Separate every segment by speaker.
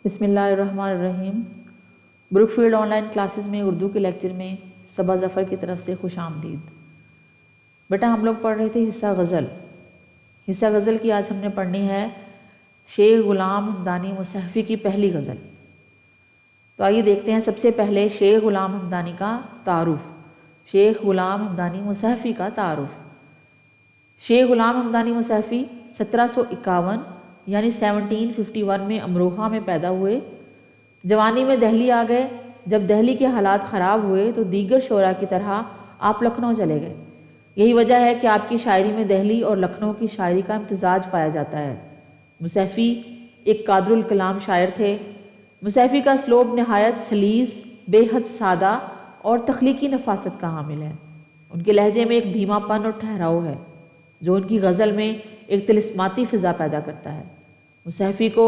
Speaker 1: بسم اللہ الرحمن الرحیم۔ Brookfield online classes میں اردو کے لیکچر میں صبا ظفر کی طرف سے خوش آمدید۔ بیٹا ہم لوگ پڑھ رہے تھے حصہ غزل۔ حصہ غزل کی آج ہم نے پڑھنی ہے شیخ غلام حمدانی مصحفی کی پہلی غزل۔ تو آئیے دیکھتے ہیں سب سے پہلے شیخ غلام حمدانی کا تعارف۔ شیخ غلام حمدانی مصحفی کا تعارف۔ شیخ غلام حمدانی مصحفی 1751 یعنی 1751 میں امروہہ میں پیدا ہوئے۔ جوانی میں دہلی آ گئے۔ جب دہلی کے حالات خراب ہوئے تو دیگر شعراء کی طرح آپ لکھنؤ چلے گئے۔ یہی وجہ ہے کہ آپ کی شاعری میں دہلی اور لکھنؤ کی شاعری کا امتزاج پایا جاتا ہے۔ مصحفی ایک قادر الکلام شاعر تھے۔ مصحفی کا اسلوب نہایت سلیس، بے حد سادہ اور تخلیقی نفاست کا حامل ہے۔ ان کے لہجے میں ایک دھیما پن اور ٹھہراؤ ہے جو ان کی غزل میں ایک طلسماتی فضا پیدا کرتا ہے۔ مصحفی کو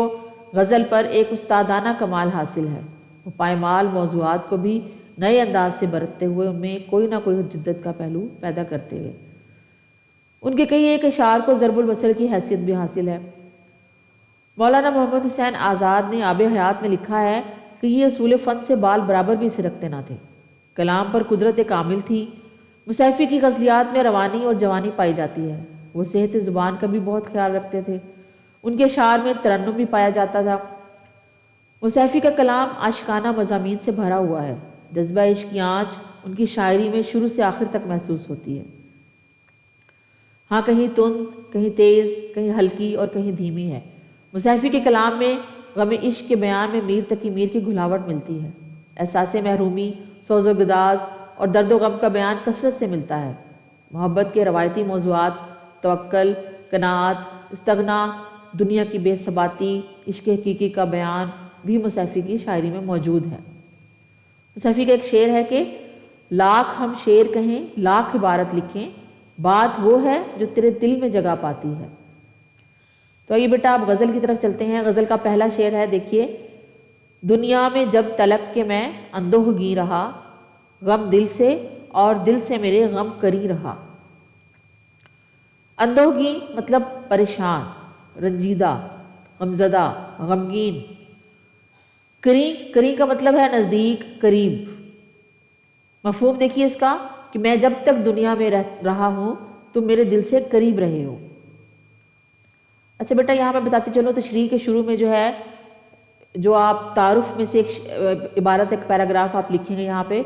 Speaker 1: غزل پر ایک استادانہ کمال حاصل ہے۔ وہ پائمال موضوعات کو بھی نئے انداز سے برتتے ہوئے ان میں کوئی نہ کوئی جدت کا پہلو پیدا کرتے ہیں۔ ان کے کئی ایک اشعار کو ضرب البصر کی حیثیت بھی حاصل ہے۔ مولانا محمد حسین آزاد نے آب حیات میں لکھا ہے کہ یہ اصول فن سے بال برابر بھی سرکتے نہ تھے۔ کلام پر قدرت کامل تھی۔ مصحفی کی غزلیات میں روانی اور جوانی پائی جاتی ہے۔ وہ صحت زبان کا بھی بہت خیال رکھتے تھے۔ ان کے اشعار میں ترنم بھی پایا جاتا تھا۔ مصحفی کا کلام عاشقانہ مضامین سے بھرا ہوا ہے۔ جذبہ عشق کی آنچ ان کی شاعری میں شروع سے آخر تک محسوس ہوتی ہے۔ ہاں کہیں تند، کہیں تیز، کہیں ہلکی اور کہیں دھیمی ہے۔ مصحفی کے کلام میں غم عشق کے بیان میں میر تقی میر کی گھلاوٹ ملتی ہے۔ احساس محرومی، سوز و گداز اور درد و غم کا بیان کثرت سے ملتا ہے۔ محبت کے روایتی موضوعات، توکل، قناعت، استغنا، دنیا کی بے ثباتی، عشق حقیقی کا بیان بھی مصحفی کی شاعری میں موجود ہے۔ مصحفی کا ایک شعر ہے کہ لاکھ ہم شعر کہیں، لاکھ عبارت لکھیں، بات وہ ہے جو تیرے دل میں جگہ پاتی ہے۔ تو آئیے بیٹا آپ غزل کی طرف چلتے ہیں۔ غزل کا پہلا شعر ہے، دیکھیے۔ دنیا میں جب تلک کہ میں اندوہ گی رہا، غم دل سے اور دل سے میرے غم کری رہا۔ اندوہگی مطلب پریشان، رنجیدہ، غمزدہ، غمگین۔ کری کا مطلب ہے نزدیک، قریب۔ مفہوم دیکھیے اس کا کہ میں جب تک دنیا میں رہا ہوں تم میرے دل سے قریب رہے ہو۔ اچھا بیٹا یہاں میں بتاتی چلوں، تشریح کے شروع میں جو ہے جو آپ تعارف میں سے ایک عبارت، ایک پیراگراف آپ لکھیں گے یہاں پہ،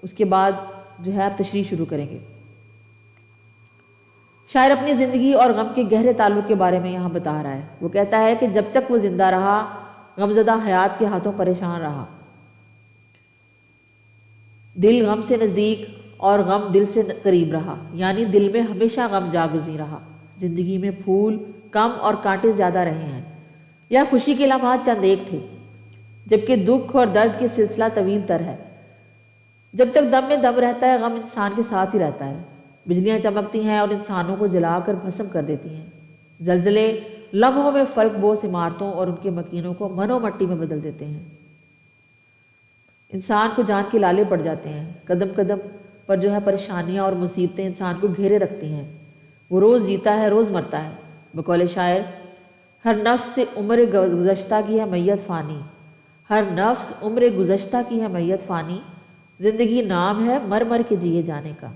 Speaker 1: اس کے بعد جو ہے آپ تشریح شروع کریں گے۔ شاعر اپنی زندگی اور غم کے گہرے تعلق کے بارے میں یہاں بتا رہا ہے۔ وہ کہتا ہے کہ جب تک وہ زندہ رہا، غمزدہ حیات کے ہاتھوں پریشان رہا۔ دل غم سے نزدیک اور غم دل سے قریب رہا، یعنی دل میں ہمیشہ غم جاگزیں رہا۔ زندگی میں پھول کم اور کانٹے زیادہ رہے ہیں۔ یا خوشی کے لمحات چند ایک تھے، جبکہ دکھ اور درد کے سلسلہ طویل تر ہے۔ جب تک دم میں دم رہتا ہے، غم انسان کے ساتھ ہی رہتا ہے۔ بجلیاں چمکتی ہیں اور انسانوں کو جلا کر بھسم کر دیتی ہیں۔ زلزلے لمحوں میں فلک بوس عمارتوں اور ان کے مکینوں کو منو مٹی میں بدل دیتے ہیں۔ انسان کو جان کے لالے پڑ جاتے ہیں۔ قدم قدم پر جو ہے پریشانیاں اور مصیبتیں انسان کو گھیرے رکھتی ہیں۔ وہ روز جیتا ہے، روز مرتا ہے۔ بقول شاعر، ہر نفس سے عمر گزشتہ کی ہے میت فانی، ہر نفس عمر گزشتہ کی ہے میت فانی، زندگی نام ہے مر مر کے جیے جانے کا۔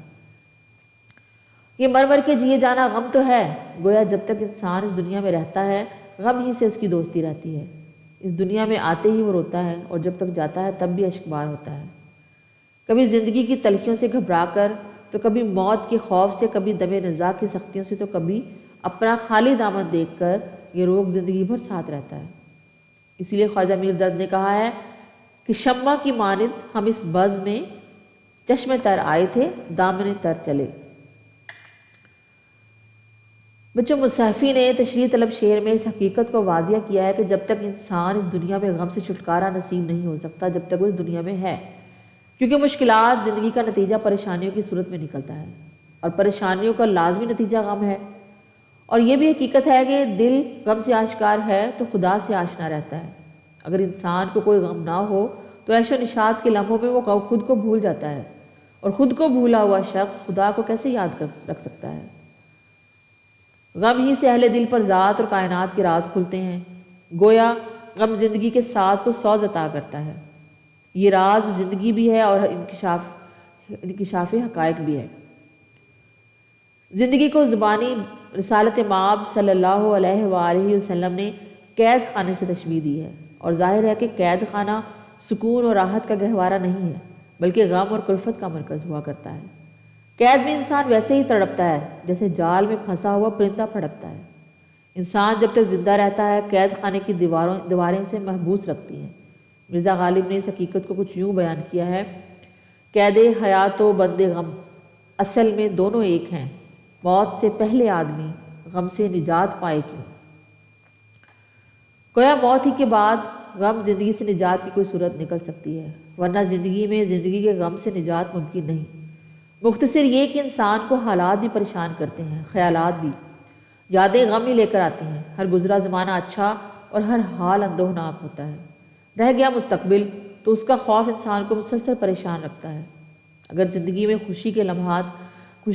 Speaker 1: یہ مر مر کے جیے جانا غم تو ہے، گویا جب تک انسان اس دنیا میں رہتا ہے غم ہی سے اس کی دوستی رہتی ہے۔ اس دنیا میں آتے ہی وہ روتا ہے اور جب تک جاتا ہے تب بھی اشکبار ہوتا ہے۔ کبھی زندگی کی تلخیوں سے گھبرا کر، تو کبھی موت کے خوف سے، کبھی دم نزاع کی سختیوں سے، تو کبھی اپنا خالی دامن دیکھ کر یہ روگ زندگی بھر ساتھ رہتا ہے۔ اسی لیے خواجہ میر درد نے کہا ہے کہ شمع کی مانند ہم اس بز میں چشم تر آئے تھے، دامن تر چلے۔ بچوں مصحفی نے تشریح طلب شعر میں اس حقیقت کو واضح کیا ہے کہ جب تک انسان اس دنیا میں غم سے چھٹکارا نصیب نہیں ہو سکتا جب تک وہ اس دنیا میں ہے، کیونکہ مشکلات زندگی کا نتیجہ پریشانیوں کی صورت میں نکلتا ہے، اور پریشانیوں کا لازمی نتیجہ غم ہے۔ اور یہ بھی حقیقت ہے کہ دل غم سے آشکار ہے تو خدا سے آشنا رہتا ہے۔ اگر انسان کو کوئی غم نہ ہو تو عیش و نشاط کے لمحوں میں وہ خود کو بھول جاتا ہے، اور خود کو بھولا ہوا شخص خدا کو کیسے یاد رکھ سکتا ہے۔ غم ہی سے اہل دل پر ذات اور کائنات کے راز کھلتے ہیں۔ گویا غم زندگی کے ساز کو سوز عطا کرتا ہے۔ یہ راز زندگی بھی ہے اور انکشاف حقائق بھی ہے۔ زندگی کو زبانی رسالت مآب صلی اللہ علیہ وآلہ وسلم نے قید خانے سے تشبیہ دی ہے، اور ظاہر ہے کہ قید خانہ سکون اور راحت کا گہوارہ نہیں ہے بلکہ غم اور کلفت کا مرکز ہوا کرتا ہے۔ قید میں انسان ویسے ہی تڑپتا ہے جیسے جال میں پھنسا ہوا پرندہ پھڑکتا ہے۔ انسان جب تک زندہ رہتا ہے قید خانے کی دیواریں اسے محبوس رکھتی ہیں۔ مرزا غالب نے اس حقیقت کو کچھ یوں بیان کیا ہے: قید حیات و بند غم اصل میں دونوں ایک ہیں، موت سے پہلے آدمی غم سے نجات پائے کیوں؟ گویا موت ہی کے بعد غم زندگی سے نجات کی کوئی صورت نکل سکتی ہے، ورنہ زندگی میں زندگی کے غم سے نجات ممکن نہیں۔ مختصر یہ کہ انسان کو حالات بھی پریشان کرتے ہیں، خیالات بھی، یادیں غم ہی لے کر آتی ہیں۔ ہر گزرا زمانہ اچھا اور ہر حال اندوہناک ہوتا ہے۔ رہ گیا مستقبل تو اس کا خوف انسان کو مسلسل پریشان رکھتا ہے۔ اگر زندگی میں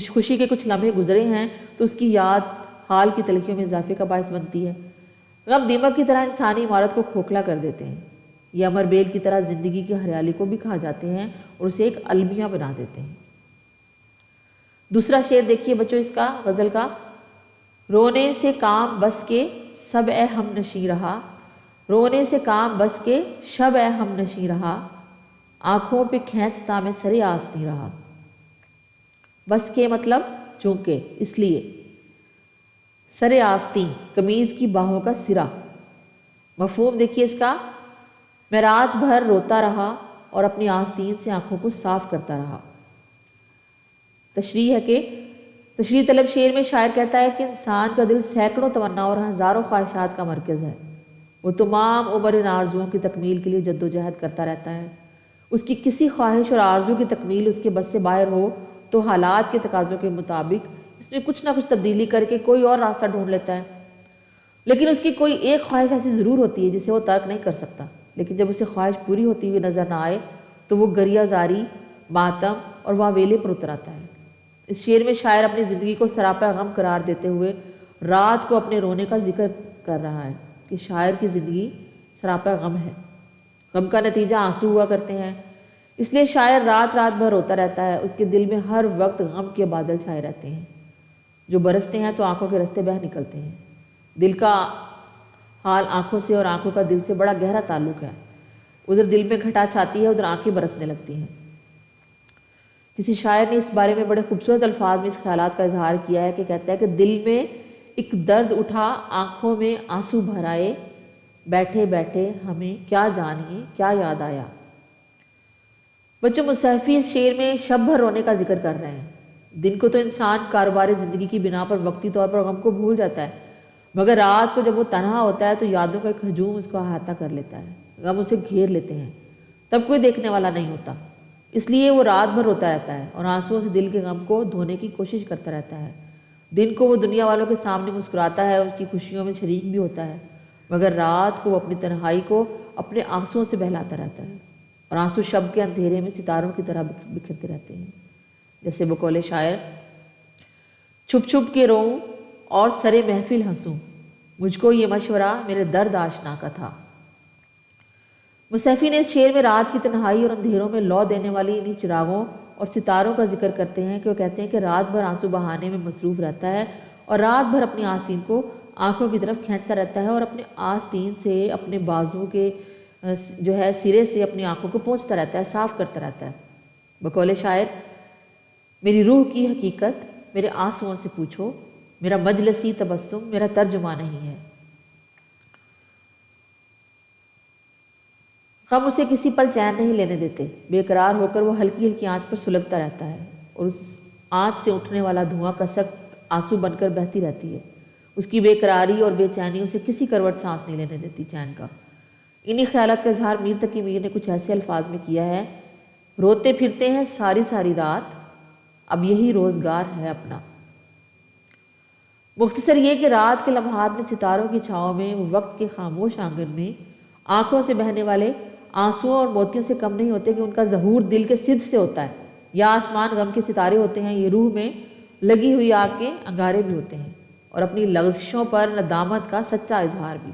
Speaker 1: خوشی کے کچھ لمحے گزرے ہیں تو اس کی یاد حال کی تلخیوں میں اضافے کا باعث بنتی ہے۔ غم دیمک کی طرح انسانی عمارت کو کھوکھلا کر دیتے ہیں۔ یہ امر بیل کی طرح زندگی کی ہریالی کو بھی کھا جاتے ہیں اور اسے ایک المیہ بنا دیتے ہیں۔ دوسرا شعر دیکھیے بچوں اس کا، غزل کا: رونے سے کام بس کے سب اے ہم نشیں رہا، رونے سے کام بس کے شب اے ہم نشیں رہا، آنکھوں پہ کھینچتا میں سرے آستیں رہا۔ بس کے مطلب چونکہ، اس لیے، سرے آستیں قمیض کی باہوں کا سرا۔ مفہوم دیکھیے اس کا: میں رات بھر روتا رہا اور اپنی آستین سے آنکھوں کو صاف کرتا رہا۔ تشریح ہے کہ تشریح طلب شعر میں شاعر کہتا ہے کہ انسان کا دل سینکڑوں تمنا اور ہزاروں خواہشات کا مرکز ہے۔ وہ تمام عمر ان آرزوؤں کی تکمیل کے لیے جد و جہد کرتا رہتا ہے۔ اس کی کسی خواہش اور آرزو کی تکمیل اس کے بس سے باہر ہو تو حالات کے تقاضوں کے مطابق اس میں کچھ نہ کچھ تبدیلی کر کے کوئی اور راستہ ڈھونڈ لیتا ہے۔ لیکن اس کی کوئی ایک خواہش ایسی ضرور ہوتی ہے جسے وہ ترک نہیں کر سکتا، لیکن جب اسے خواہش پوری ہوتی ہوئی نظر نہ آئے تو وہ گریہ زاری، ماتم اور واویلے پر اتر آتا ہے۔ اس شعر میں شاعر اپنی زندگی کو سراپا غم قرار دیتے ہوئے رات کو اپنے رونے کا ذکر کر رہا ہے کہ شاعر کی زندگی سراپا غم ہے۔ غم کا نتیجہ آنسو ہوا کرتے ہیں، اس لیے شاعر رات بھر روتا رہتا ہے۔ اس کے دل میں ہر وقت غم کے بادل چھائے رہتے ہیں جو برستے ہیں تو آنکھوں کے رستے بہہ نکلتے ہیں۔ دل کا حال آنکھوں سے اور آنکھوں کا دل سے بڑا گہرا تعلق ہے۔ ادھر دل میں گھٹا چھاتی ہے، ادھر آنکھیں برسنے لگتی ہیں۔ کسی شاعر نے اس بارے میں بڑے خوبصورت الفاظ میں اس خیالات کا اظہار کیا ہے کہ کہتا ہے کہ دل میں ایک درد اٹھا، آنکھوں میں آنسو بھر آئے، بیٹھے بیٹھے ہمیں کیا جانیے کیا یاد آیا۔ بچوں مصحفی اس شعر میں شب بھر رونے کا ذکر کر رہے ہیں۔ دن کو تو انسان کاروبار زندگی کی بنا پر وقتی طور پر غم کو بھول جاتا ہے، مگر رات کو جب وہ تنہا ہوتا ہے تو یادوں کا ایک ہجوم اس کو احاطہ کر لیتا ہے، غم اسے گھیر لیتے ہیں، تب کوئی دیکھنے والا نہیں ہوتا، اس لیے وہ رات بھر روتا رہتا ہے اور آنسوؤں سے دل کے غم کو دھونے کی کوشش کرتا رہتا ہے۔ دن کو وہ دنیا والوں کے سامنے مسکراتا ہے، اس کی خوشیوں میں شریک بھی ہوتا ہے، مگر رات کو وہ اپنی تنہائی کو اپنے آنسوؤں سے بہلاتا رہتا ہے، اور آنسو شب کے اندھیرے میں ستاروں کی طرح بکھرتے رہتے ہیں۔ جیسے بقول شاعر: چھپ چھپ کے روؤں اور سرے محفل ہنسوں، مجھ کو یہ مشورہ میرے درد آشنا کا تھا۔ مصحفی نے اس شعر میں رات کی تنہائی اور اندھیروں میں لو دینے والی انہی چراغوں اور ستاروں کا ذکر کرتے ہیں کہ وہ کہتے ہیں کہ رات بھر آنسو بہانے میں مصروف رہتا ہے اور رات بھر اپنی آستین کو آنکھوں کی طرف کھینچتا رہتا ہے اور اپنے آستین سے اپنے بازو کے سرے سے اپنی آنکھوں کو پونچھتا رہتا ہے، صاف کرتا رہتا ہے۔ بقول شاعر: میری روح کی حقیقت میرے آنسوؤں سے پوچھو، میرا مجلسی تبسم میرا ترجمہ نہیں ہے۔ غم اسے کسی پل چین نہیں لینے دیتے، بے قرار ہو کر وہ ہلکی ہلکی آنچ پر سلگتا رہتا ہے اور اس آنچ سے اٹھنے والا دھواں کسک آنسو بن کر بہتی رہتی ہے۔ اس کی بے قراری اور بے چینی اسے کسی کروٹ سانس نہیں لینے دیتی چین کا۔ انہی خیالات کا اظہار میر تقی میر نے کچھ ایسے الفاظ میں کیا ہے: روتے پھرتے ہیں ساری ساری رات، اب یہی روزگار ہے اپنا۔ مختصر یہ کہ رات کے لمحات میں ستاروں کی چھاؤں میں وہ وقت کے خاموش آنگن میں آنکھوں سے بہنے والے آنسوؤں اور موتیوں سے کم نہیں ہوتے کہ ان کا ظہور دل کے صدق سے ہوتا ہے، یا آسمان غم کے ستارے ہوتے ہیں، یہ روح میں لگی ہوئی آگ کے انگارے بھی ہوتے ہیں، اور اپنی لغزشوں پر ندامت کا سچا اظہار بھی۔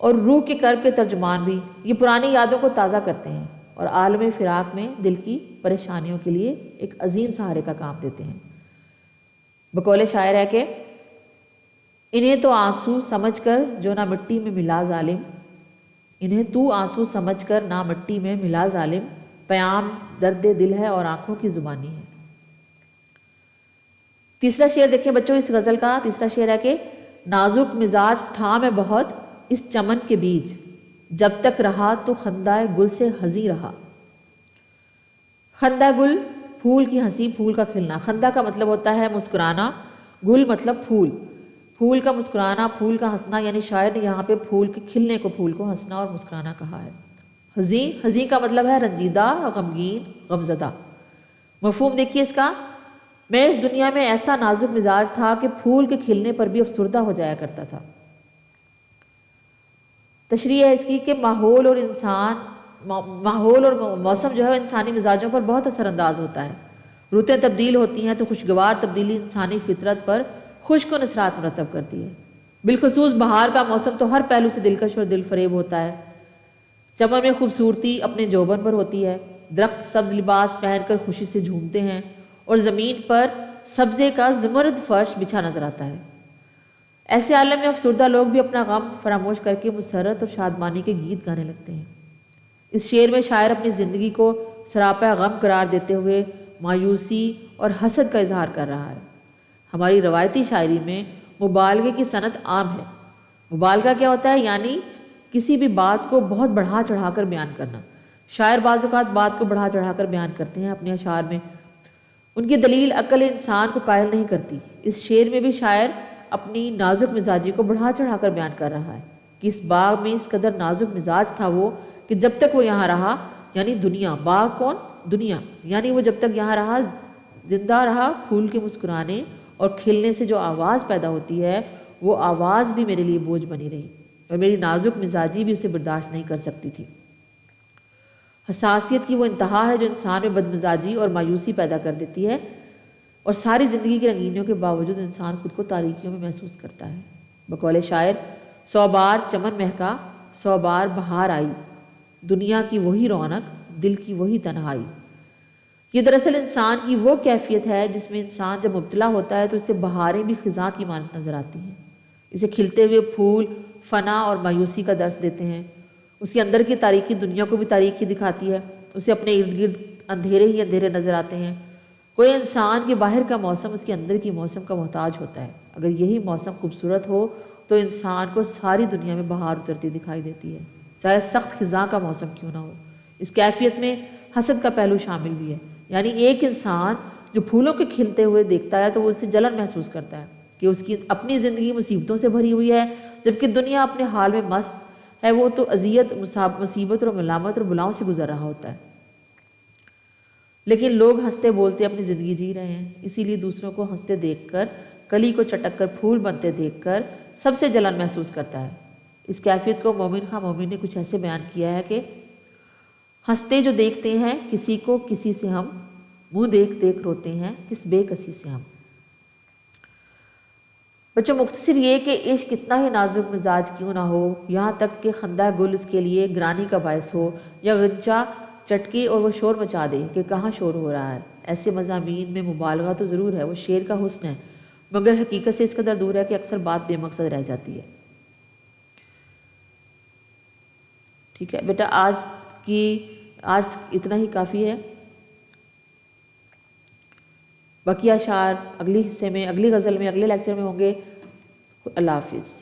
Speaker 1: اور روح کے کرب کے ترجمان بھی. یہ پرانی یادوں کو تازہ کرتے ہیں اور عالم فراق میں دل کی پریشانیوں کے لیے ایک عظیم سہارے کا کام دیتے ہیں. بقول شاعر ہے کہ انہیں تو آنسو سمجھ کر جو نہ مٹی میں ملا ظالم، انہیں تو آنسو سمجھ کر نہ مٹی میں ملا ظالم، پیام درد دل ہے اور آنکھوں کی زبانی ہے. تیسرا شعر دیکھیں بچوں اس غزل کا. تیسرا شعر ہے کہ نازک مزاج تھا میں بہت اس چمن کے بیج، جب تک رہا تو خندہ گل سے ہنسی رہا. خندہ گل پھول کی ہنسی، پھول کا کھلنا. خندہ کا مطلب ہوتا ہے مسکرانا، گل مطلب پھول، پھول کا مسکرانا، پھول کا ہنسنا. یعنی شاعر نے یہاں پہ پھول کے کھلنے کو پھول کو ہنسنا اور مسکرانا کہا ہے. حزین، حزین کا مطلب ہے رنجیدہ، غمگین، غمزدہ. مفہوم دیکھیے اس کا. میں اس دنیا میں ایسا نازک مزاج تھا کہ پھول کے کھلنے پر بھی افسردہ ہو جایا کرتا تھا. تشریح ہے اس کی کہ ماحول اور موسم جو ہے انسانی مزاجوں پر بہت اثر انداز ہوتا ہے. رتیں تبدیل ہوتی ہیں تو خوشگوار تبدیلی انسانی فطرت پر خوشکن اثرات مرتب کرتی ہے. بالخصوص بہار کا موسم تو ہر پہلو سے دلکش اور دل فریب ہوتا ہے. چمن میں خوبصورتی اپنے جوبن پر ہوتی ہے، درخت سبز لباس پہن کر خوشی سے جھومتے ہیں اور زمین پر سبزے کا زمرد فرش بچھا نظر آتا ہے. ایسے عالم میں افسردہ لوگ بھی اپنا غم فراموش کر کے مسرت اور شادمانی کے گیت گانے لگتے ہیں. اس شعر میں شاعر اپنی زندگی کو سراپا غم قرار دیتے ہوئے مایوسی اور حسد کا اظہار کر رہا ہے. ہماری روایتی شاعری میں مبالغے کی صنعت عام ہے. مبالغہ کیا ہوتا ہے؟ یعنی کسی بھی بات کو بہت بڑھا چڑھا کر بیان کرنا. شاعر بعض اوقات بات کو بڑھا چڑھا کر بیان کرتے ہیں اپنے اشعار میں. ان کی دلیل عقل انسان کو قائل نہیں کرتی. اس شعر میں بھی شاعر اپنی نازک مزاجی کو بڑھا چڑھا کر بیان کر رہا ہے کہ اس باغ میں اس قدر نازک مزاج تھا وہ کہ جب تک وہ یہاں رہا، یعنی دنیا، باغ کون؟ دنیا، یعنی وہ جب تک یہاں رہا، زندہ رہا، پھول کے مسکرانے اور کھلنے سے جو آواز پیدا ہوتی ہے وہ آواز بھی میرے لیے بوجھ بنی رہی اور میری نازک مزاجی بھی اسے برداشت نہیں کر سکتی تھی. حساسیت کی وہ انتہا ہے جو انسان میں بدمزاجی اور مایوسی پیدا کر دیتی ہے اور ساری زندگی کی رنگینیوں کے باوجود انسان خود کو تاریکیوں میں محسوس کرتا ہے. بقول شاعر 100 بار چمن مہکا، 100 بار بہار آئی، دنیا کی وہی رونق، دل کی وہی تنہائی. یہ دراصل انسان کی وہ کیفیت ہے جس میں انسان جب مبتلا ہوتا ہے تو اسے بہاریں بھی خزاں کی مانند نظر آتی ہیں. اسے کھلتے ہوئے پھول فنا اور مایوسی کا درس دیتے ہیں. اس کے اندر کی تاریکی دنیا کو بھی تاریکی دکھاتی ہے. اسے اپنے ارد گرد اندھیرے ہی اندھیرے نظر آتے ہیں. کوئی انسان کے باہر کا موسم اس کے اندر کی موسم کا محتاج ہوتا ہے. اگر یہی موسم خوبصورت ہو تو انسان کو ساری دنیا میں بہار اترتی دکھائی دیتی ہے، چاہے سخت خزاں کا موسم کیوں نہ ہو. اس کیفیت میں حسد کا پہلو شامل بھی ہے. یعنی ایک انسان جو پھولوں کے کھلتے ہوئے دیکھتا ہے تو وہ اس سے جلن محسوس کرتا ہے کہ اس کی اپنی زندگی مصیبتوں سے بھری ہوئی ہے، جبکہ دنیا اپنے حال میں مست ہے. وہ تو اذیت، مصیبت اور ملامت اور بلاؤں سے گزر رہا ہوتا ہے. لیکن لوگ ہنستے بولتے اپنی زندگی جی رہے ہیں. اسی لیے دوسروں کو ہنستے دیکھ کر، کلی کو چٹک کر پھول بنتے دیکھ کر سب سے جلن محسوس کرتا ہے. اس کیفیت کو مومن خان مومن نے کچھ ایسے بیان کیا ہے کہ ہنستے جو دیکھتے ہیں کسی کو کسی سے ہم، منہ دیکھ دیکھ روتے ہیں کس بے کسی سے ہم. بچوں مختصر یہ کہ عشق کتنا ہی نازک مزاج کیوں نہ ہو، یہاں تک کہ خندہ گل اس کے لیے گرانی کا باعث ہو یا غنچہ چٹکے اور وہ شور مچا دے کہ کہاں شور ہو رہا ہے، ایسے مضامین میں مبالغہ تو ضرور ہے، وہ شعر کا حسن ہے، مگر حقیقت سے اس قدر دور ہے کہ اکثر بات بے مقصد رہ جاتی ہے. ٹھیک ہے بیٹا، آج اتنا ہی کافی ہے. بقیہ اشعار اگلی حصے میں، اگلی غزل میں، اگلے لیکچر میں ہوں گے. اللہ حافظ.